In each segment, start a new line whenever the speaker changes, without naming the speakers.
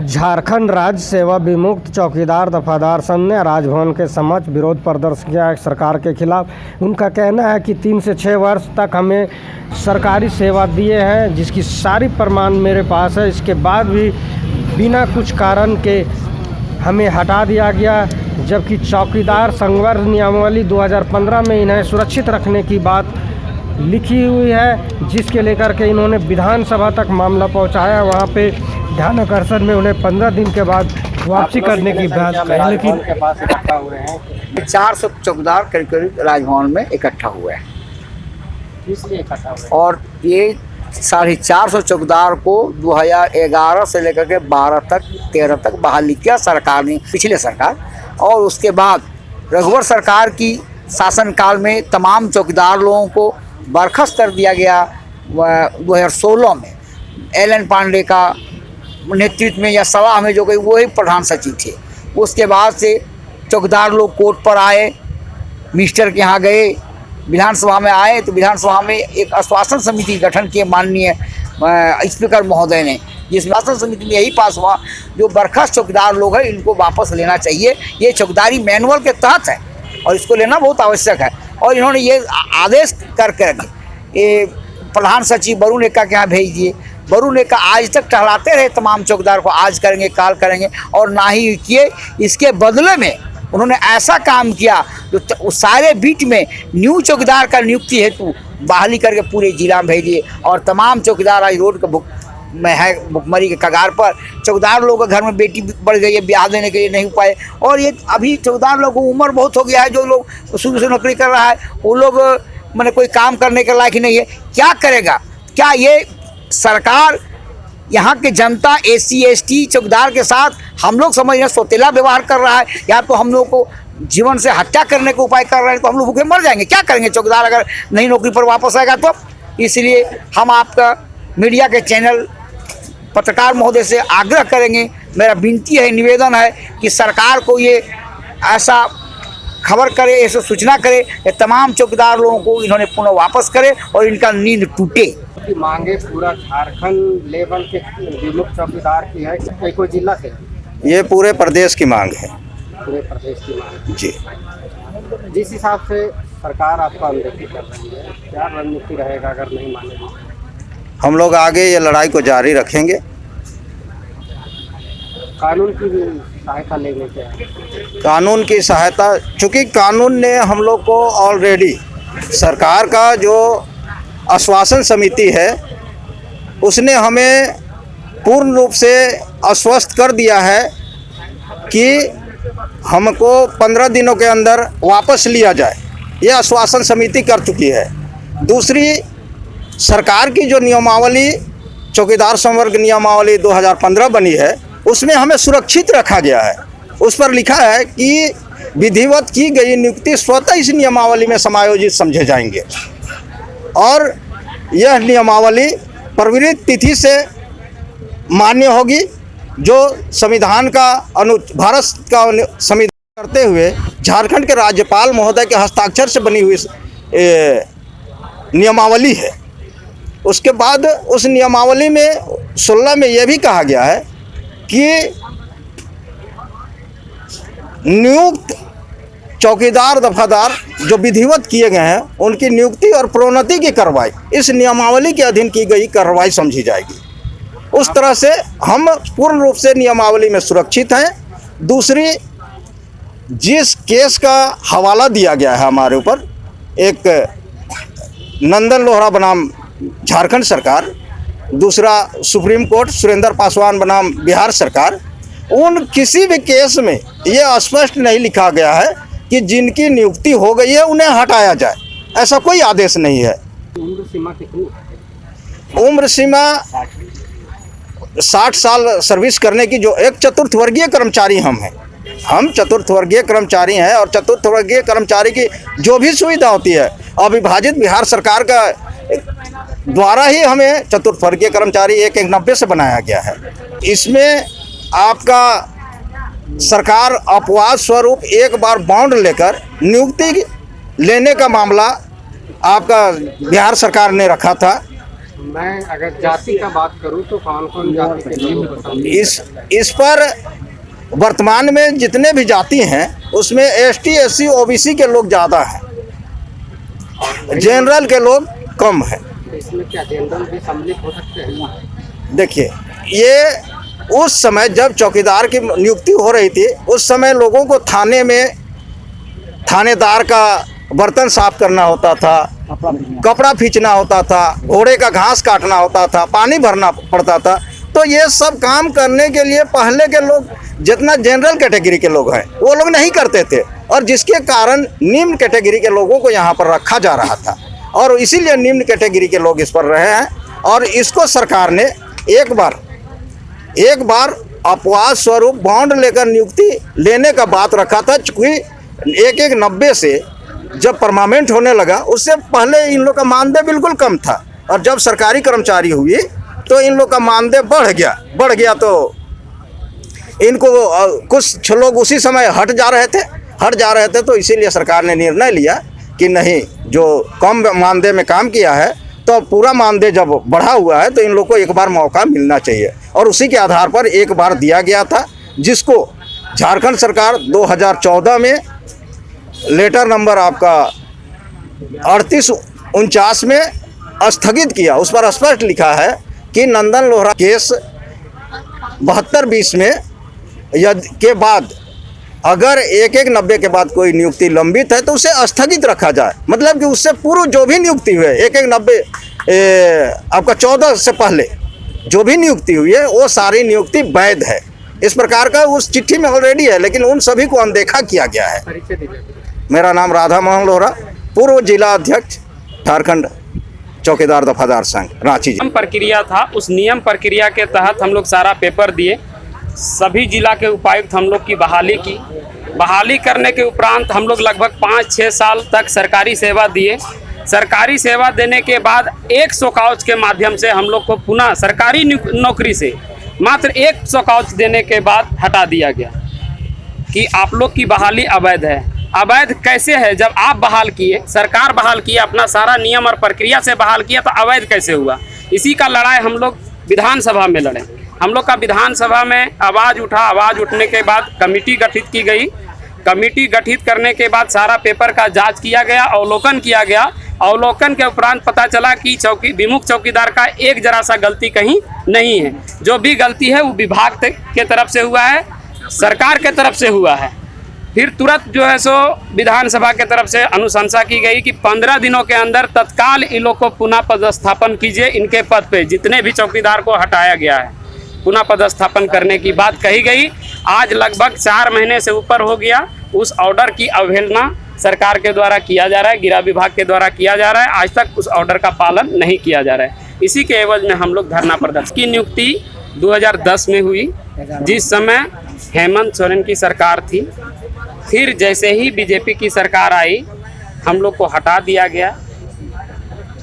झारखंड राज्य सेवा विमुक्त चौकीदार दफादार संघ ने राजभवन के समक्ष विरोध प्रदर्शन किया है सरकार के खिलाफ। उनका कहना है कि 3 से 6 वर्ष तक हमें सरकारी सेवा दिए हैं, जिसकी सारी प्रमाण मेरे पास है। इसके बाद भी बिना कुछ कारण के हमें हटा दिया गया, जबकि चौकीदार संवर्ग नियमावली 2015 में इन्हें सुरक्षित रखने की बात लिखी हुई है, जिसके लेकर के इन्होंने विधानसभा तक मामला पहुंचाया। वहां पे ध्यान आकर्षण में उन्हें 15 दिन के बाद वापसी करने की बात कही, लेकिन
के पास इकट्ठा हुए हैं
400 चौकीदार करीब राजभवन में इकट्ठा हुए हैं।
इसलिए इकट्ठा हुए
और ये 450 चौकीदार को 2011 से लेकर के 12 तक 13 तक बहाली किया सरकार ने, पिछले सरकार। और उसके बाद रघुवर सरकार की शासनकाल में तमाम चौकीदार लोगों को बर्खास्त कर दिया गया 2016 में। एल.एन. पांडे का नेतृत्व में या सभा में जो गई वही प्रधान सचिव थे। उसके बाद से चौकीदार लोग कोर्ट पर आए, मिनिस्टर के यहाँ गए, विधानसभा में आए तो विधानसभा में एक आश्वासन समिति गठन किए माननीय स्पीकर महोदय ने, जिस आश्वासन समिति में यही पास हुआ जो बर्खास्त चौकीदार लोग हैं इनको वापस लेना चाहिए। ये चौकीदारी मैनुअल के तहत है और इसको लेना बहुत आवश्यक है। और इन्होंने ये आदेश करके ये प्रधान सचिव वरुण एक्का के यहाँ भेज दिए। वरुण एक्का आज तक टहलाते रहे तमाम चौकीदार को, आज करेंगे काल करेंगे, और ना ही किए। इसके बदले में उन्होंने ऐसा काम किया जो सारे बीट में न्यू चौकीदार का नियुक्ति हेतु बहाली करके पूरे जिला में भेज दिए। और तमाम चौकीदार आज रोड के में है, भुखमरी के कगार पर। चौकीदार लोगों के घर में बेटी बढ़ गई है, ब्याह देने के लिए नहीं पाए। और ये अभी चौकीदार लोगों को उम्र बहुत हो गया है, जो लोग शुरू से नौकरी कर रहा है वो लोग मैंने कोई काम करने के लायक ही नहीं है। क्या करेगा? क्या ये सरकार यहाँ के जनता SC ST चौकीदार के साथ हम लोग समझ रहे सौतेला व्यवहार कर रहा है, या तो हम लोग को जीवन से हत्या करने का उपाय कर रहे हैं, तो हम लोग भूखे मर जाएंगे। क्या करेंगे चौकीदार अगर नई नौकरी पर वापस आएगा तो? इसलिए हम आपका मीडिया के चैनल पत्रकार महोदय से आग्रह करेंगे, मेरा विनती है, निवेदन है कि सरकार को ये ऐसा खबर करे, ऐसा सूचना करे कि तमाम चौकीदार लोगों को इन्होंने पुनः वापस करे और इनका नींद टूटे।
की मांगे पूरा झारखंड लेवल के विमुक्त चौकीदार की है, कोई जिला से?
ये पूरे प्रदेश की मांग है।
पूरे प्रदेश की मांग
जी।
जिस हिसाब से सरकार आपको अनदेखी कर रही है, क्या रणनीति रहेगा अगर नहीं मानेगी?
हम लोग आगे ये लड़ाई को जारी रखेंगे।
कानून की भी सहायता लेने के हैं।
कानून की सहायता, चूँकि कानून ने हम लोग को ऑलरेडी सरकार का जो आश्वासन समिति है उसने हमें पूर्ण रूप से आश्वस्त कर दिया है कि हमको 15 दिनों के अंदर वापस लिया जाए। ये आश्वासन समिति कर चुकी है। दूसरी, सरकार की जो नियमावली चौकीदार संवर्ग नियमावली 2015 बनी है उसमें हमें सुरक्षित रखा गया है। उस पर लिखा है कि विधिवत की गई नियुक्ति स्वतः इस नियमावली में समायोजित समझे जाएंगे और यह नियमावली परिवर्तित तिथि से मान्य होगी, जो संविधान का भारत का संविधान करते हुए झारखंड के राज्यपाल महोदय के हस्ताक्षर से बनी हुई नियमावली है। उसके बाद उस नियमावली में 16 में यह भी कहा गया है कि नियुक्त चौकीदार दफादार जो विधिवत किए गए हैं उनकी नियुक्ति और प्रोन्नति की कार्रवाई इस नियमावली के अधीन की गई कार्रवाई समझी जाएगी। उस तरह से हम पूर्ण रूप से नियमावली में सुरक्षित हैं। दूसरी, जिस केस का हवाला दिया गया है हमारे ऊपर, एक नंदन लोहरा बनाम झारखंड सरकार, दूसरा सुप्रीम कोर्ट सुरेंद्र पासवान बनाम बिहार सरकार, उन किसी भी केस में ये स्पष्ट नहीं लिखा गया है कि जिनकी नियुक्ति हो गई है उन्हें हटाया जाए। ऐसा कोई आदेश नहीं है।
उम्र सीमा कितनी?
उम्र सीमा 60 साल सर्विस करने की, जो एक चतुर्थ वर्गीय कर्मचारी हम चतुर्थ वर्गीय कर्मचारी हैं और चतुर्थ वर्गीय कर्मचारी की जो भी सुविधा होती है अविभाजित बिहार सरकार का द्वारा ही हमें चतुर्थ वर्गीय कर्मचारी 190 से बनाया गया है। इसमें आपका सरकार अपवाद स्वरूप एक बार बॉन्ड लेकर नियुक्ति लेने का मामला आपका बिहार सरकार ने रखा था।
मैं अगर जाति का बात करूं तो कौन कौन जाति के लोगों को शामिल है?
इस पर वर्तमान में जितने भी जाति हैं उसमें ST SC OBC के लोग ज़्यादा हैं, जनरल के लोग कम हैं।
तो इसमें क्या जनरल भी सम्मिलित हो सकते हैं?
देखिए, ये उस समय जब चौकीदार की नियुक्ति हो रही थी उस समय लोगों को थाने में थानेदार का बर्तन साफ करना होता था, कपड़ा खींचना होता था, घोड़े का घास काटना होता था, पानी भरना पड़ता था। तो ये सब काम करने के लिए पहले के लोग जितना जनरल कैटेगरी के लोग हैं वो लोग नहीं करते थे, और जिसके कारण निम्न कैटेगरी के लोगों को यहाँ पर रखा जा रहा था, और इसीलिए निम्न कैटेगरी के लोग इस पर रहे हैं। और इसको सरकार ने एक बार अपवाद स्वरूप बॉन्ड लेकर नियुक्ति लेने का बात रखा था, चूँकि 1190 से जब परमानेंट होने लगा उससे पहले इन लोग का मानदेय बिल्कुल कम था, और जब सरकारी कर्मचारी हुई तो इन लोग का मानदेय बढ़ गया तो इनको कुछ लोग उसी समय हट जा रहे थे। तो इसीलिए सरकार ने निर्णय लिया कि नहीं, जो कम मानदेय में काम किया है तो पूरा मानदेय जब बढ़ा हुआ है तो इन लोग को एक बार मौका मिलना चाहिए, और उसी के आधार पर एक बार दिया गया था, जिसको झारखंड सरकार 2014 में लेटर नंबर आपका 3849 में स्थगित किया। उस पर स्पष्ट लिखा है कि नंदन लोहरा केस 7220 में के बाद अगर 1190 के बाद कोई नियुक्ति लंबित है तो उसे स्थगित रखा जाए, मतलब कि उससे पूर्व जो भी नियुक्ति हुई है 1190 आपका 14 से पहले जो भी नियुक्ति हुई है वो सारी नियुक्ति वैध है। इस प्रकार का उस चिट्ठी में ऑलरेडी है, लेकिन उन सभी को अनदेखा किया गया है।
परिचय दीजिए।
मेरा नाम राधा मोहन लोहरा, पूर्व जिला अध्यक्ष झारखंड चौकीदार दफादार संघ रांची।
नियम प्रक्रिया था, उस नियम प्रक्रिया के तहत हम लोग सारा पेपर दिए। सभी जिला के उपायुक्त हम लोग की बहाली करने के उपरांत हम लोग लगभग 5-6 साल तक सरकारी सेवा दिए। सरकारी सेवा देने के बाद 100 काउच के माध्यम से हम लोग को पुनः सरकारी नौकरी से मात्र 100 काउच देने के बाद हटा दिया गया कि आप लोग की बहाली अवैध है। अवैध कैसे है? जब आप बहाल किए, सरकार बहाल किया, अपना सारा नियम और प्रक्रिया से बहाल किया, तो अवैध कैसे हुआ? इसी का लड़ाई हम लोग विधानसभा में लड़े। हम लोग का विधानसभा में आवाज़ उठा। आवाज़ उठने के बाद कमेटी गठित की गई। कमेटी गठित करने के बाद सारा पेपर का जांच किया गया, अवलोकन किया गया। अवलोकन के उपरांत पता चला कि विमुक्त चौकीदार का एक जरा सा गलती कहीं नहीं है। जो भी गलती है वो विभाग के तरफ से हुआ है, सरकार के तरफ से हुआ है। फिर तुरंत जो है सो विधानसभा के तरफ से अनुशंसा की गई कि 15 दिनों के अंदर तत्काल इन लोग को पुनः पदस्थापन कीजिए। इनके पद पे जितने भी चौकीदार को हटाया गया है पुनः पदस्थापन करने की बात कही गई। आज लगभग 4 महीने से ऊपर हो गया। उस ऑर्डर की अवहेलना सरकार के द्वारा किया जा रहा है, गृह विभाग के द्वारा किया जा रहा है। आज तक उस ऑर्डर का पालन नहीं किया जा रहा है। इसी के एवज में हम लोग धरना प्रदर्शन की नियुक्ति 2010 में हुई, जिस समय हेमंत सोरेन की सरकार थी। फिर जैसे ही बीजेपी की सरकार आई हम लोग को हटा दिया गया।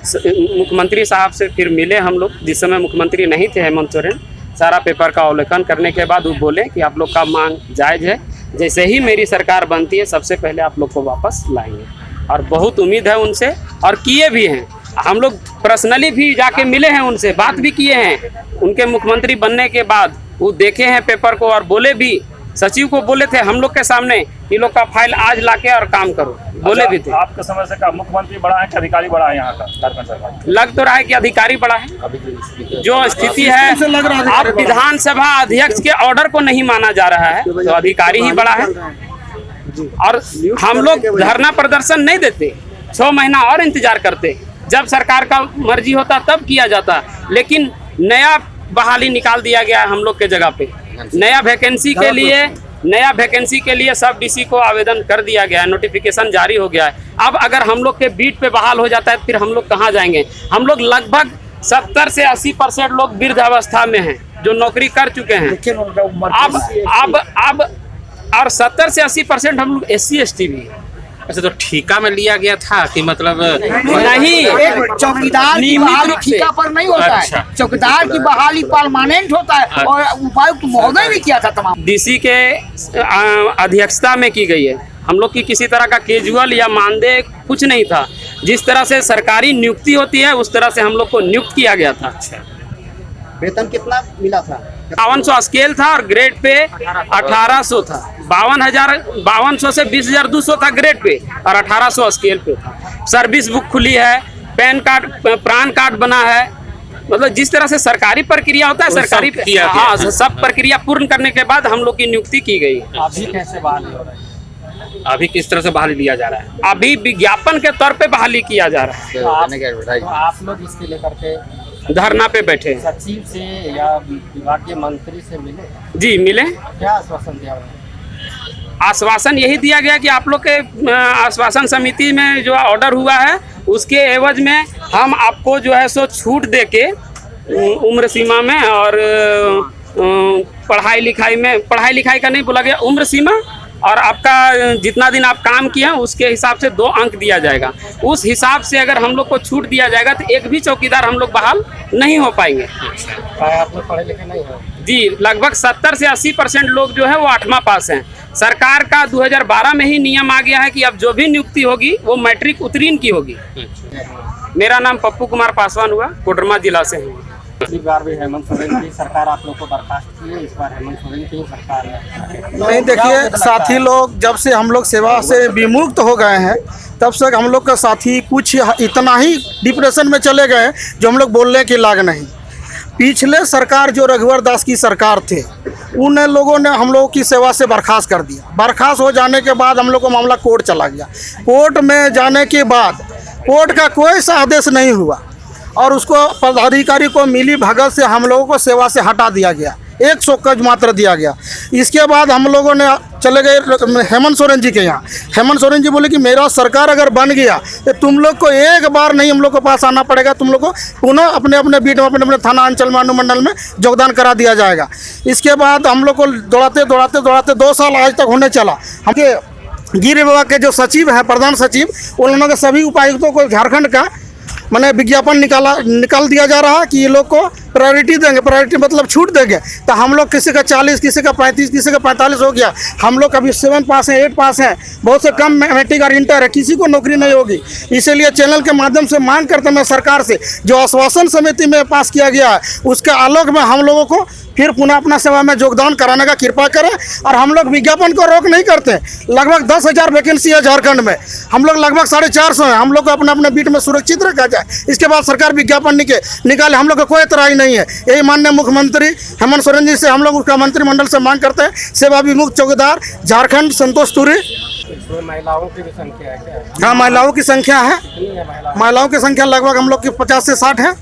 मुख्यमंत्री साहब से फिर मिले हम लोग, जिस समय मुख्यमंत्री नहीं थे हेमंत सोरेन। सारा पेपर का अवलोकन करने के बाद वो बोले कि आप लोग का मांग जायज़ है, जैसे ही मेरी सरकार बनती है सबसे पहले आप लोग को वापस लाएंगे। और बहुत उम्मीद है उनसे, और किए भी हैं। हम लोग पर्सनली भी जाके मिले हैं उनसे, बात भी किए हैं। उनके मुख्यमंत्री बनने के बाद वो देखे हैं पेपर को और बोले भी, सचिव को बोले थे हम लोग के सामने, ये लोग का फाइल आज लाके और काम करो, बोले भी थे।
आपका समझ से का मुख्यमंत्री बड़ा है कि अधिकारी बड़ा है यहाँ का झारखंड सरकार?
लग तो रहा है कि अधिकारी बड़ा है। जो स्थिति है, अब विधानसभा अध्यक्ष के ऑर्डर को नहीं माना जा रहा है तो अधिकारी ही बड़ा है। और हम लोग धरना प्रदर्शन नहीं देते, 6 महीना और इंतजार करते। जब सरकार का मर्जी होता तब किया जाता, लेकिन नया बहाली निकाल दिया गया है हम लोग के जगह पे। नया वैकेंसी के लिए सब डीसी को आवेदन कर दिया गया है, नोटिफिकेशन जारी हो गया है। अब अगर हम लोग के बीट पे बहाल हो जाता है फिर हम लोग कहाँ जाएंगे? हम लोग लगभग 70 से 80% लोग वृद्धावस्था में हैं जो नौकरी कर चुके हैं। अब और 70 से 80% हम लोग SC ST भी हैं।
अच्छा, तो ठेका में लिया गया था कि मतलब
नहीं,
चौकीदार की बहाली ठेका पर नहीं होता है। चौकीदार की बहाली परमानेंट होता है, और उपायुक्त महोदय भी किया था तमाम।
डीसी के अध्यक्षता में की गई है। हम लोग की किसी तरह का कैजुअल या मानदेय कुछ नहीं था। जिस तरह से सरकारी नियुक्ति होती है उस तरह से हम लोग को नियुक्त किया गया था।
वेतन कितना मिला था?
5200 स्केल था और ग्रेड पे 1800 था। 5200 से 20,200 था ग्रेड पे और 1800 स्केल पे था। सर्विस बुक खुली है, पैन कार्ड, प्राण कार्ड बना है। मतलब जिस तरह से सरकारी प्रक्रिया होता है, सरकारी हाँ सब प्रक्रिया पूर्ण करने के बाद हम लोग की नियुक्ति की गई।
अभी कैसे बहाली हो रही है?
अभी किस तरह से बहाली लिया जा रहा है?
अभी विज्ञापन के तौर पे बहाली किया जा रहा है।
तो आप लोग इसके लेकर के
धरना पे बैठे हैं।
सचिव से या विभागीय मंत्री से मिले?
जी मिले।
क्या आश्वासन दिया उन्होंने?
आश्वासन यही दिया गया कि आप लोग के आश्वासन समिति में जो ऑर्डर हुआ है उसके एवज में हम आपको जो है सो छूट दे के उम्र सीमा में और पढ़ाई लिखाई का नहीं बोला गया, उम्र सीमा और आपका जितना दिन आप काम किए हैं उसके हिसाब से 2 अंक दिया जाएगा। उस हिसाब से अगर हम लोग को छूट दिया जाएगा तो एक भी चौकीदार हम लोग बहाल नहीं हो पाएंगे।
आप लोग पढ़े लिखे नहीं हो?
जी, लगभग 70 से 80% लोग जो है वो 8वां पास हैं। सरकार का 2012 में ही नियम आ गया है कि अब जो भी नियुक्ति होगी वो मैट्रिक उत्तीर्ण की होगी। मेरा नाम पप्पू कुमार पासवान हुआ, कोडरमा जिला से हूँ।
पिछली बार भी हेमंत सोरेन की सरकार आप लोग को बर्खास्त की है, इस बार हेमंत सोरेन की सरकार है।
नहीं, देखिए साथी लोग जब से हम लोग सेवा से विमुक्त हो गए हैं तब से हम लोग का साथी कुछ इतना ही डिप्रेशन में चले गए जो हम लोग बोलने के लायक नहीं। पिछले सरकार जो रघुवर दास की सरकार थे उन लोगों ने हम लोगों की सेवा से बर्खास्त कर दिया। बर्खास्त हो जाने के बाद हम लोग को मामला कोर्ट चला गया। कोर्ट में जाने के बाद कोर्ट का कोई सा आदेश नहीं हुआ और उसको पदाधिकारी को मिली भगत से हम लोगों को सेवा से हटा दिया गया। 100 गज मात्र दिया गया। इसके बाद हम लोगों ने चले गए हेमंत सोरेन जी के यहाँ। हेमंत सोरेन जी बोले कि मेरा सरकार अगर बन गया तो तुम लोग को एक बार नहीं हम लोग को पास आना पड़ेगा, तुम लोग को पुनः अपने अपने बीट में अपने अपने थाना अंचल में अनुमंडल में योगदान करा दिया जाएगा। इसके बाद हम लोग को दौड़ाते 2 साल आज तक होने चला। हमके गृह विभाग के जो सचिव हैं, प्रधान सचिव, उन लोगों के सभी उपायुक्तों को झारखंड का मैंने विज्ञापन निकाल दिया जा रहा है कि ये लोग को प्रायोरिटी देंगे। प्रायोरिटी मतलब छूट देंगे। तो हम लोग किसी का 40, किसी का 35, किसी का 45 हो गया। हम लोग अभी 7 पास हैं, 8 पास हैं, बहुत से कम मैट्रिक और इंटर है, किसी को नौकरी नहीं होगी। इसीलिए चैनल के माध्यम से मांग करते हैं मैं सरकार से, जो आश्वासन समिति में पास किया गया है उसके आलोक में हम लोगों को फिर पुनः अपना सेवा में योगदान कराने का कृपा करें। और हम लोग विज्ञापन को रोक नहीं करते। लगभग 10,000 वैकेंसी है झारखंड में, हम लोग लगभग 450 हैं। हम लोग को अपने अपने बीट में सुरक्षित रखा जाए। इसके बाद सरकार विज्ञापन निकाले, हम लोग को कोई तरह नहीं है। यही माननीय मुख्यमंत्री हेमंत सोरेन जी से हम लोग उसका मंत्रिमंडल से मांग करते हैं। सेवा विमुक्त चौकीदार झारखंड संतोष तुरी।
महिलाओं की भी संख्या है क्या?
हाँ, महिलाओं की संख्या है।
कितनी है महिला?
महिलाओं की संख्या लगभग हम लोग की 50 से 60 है।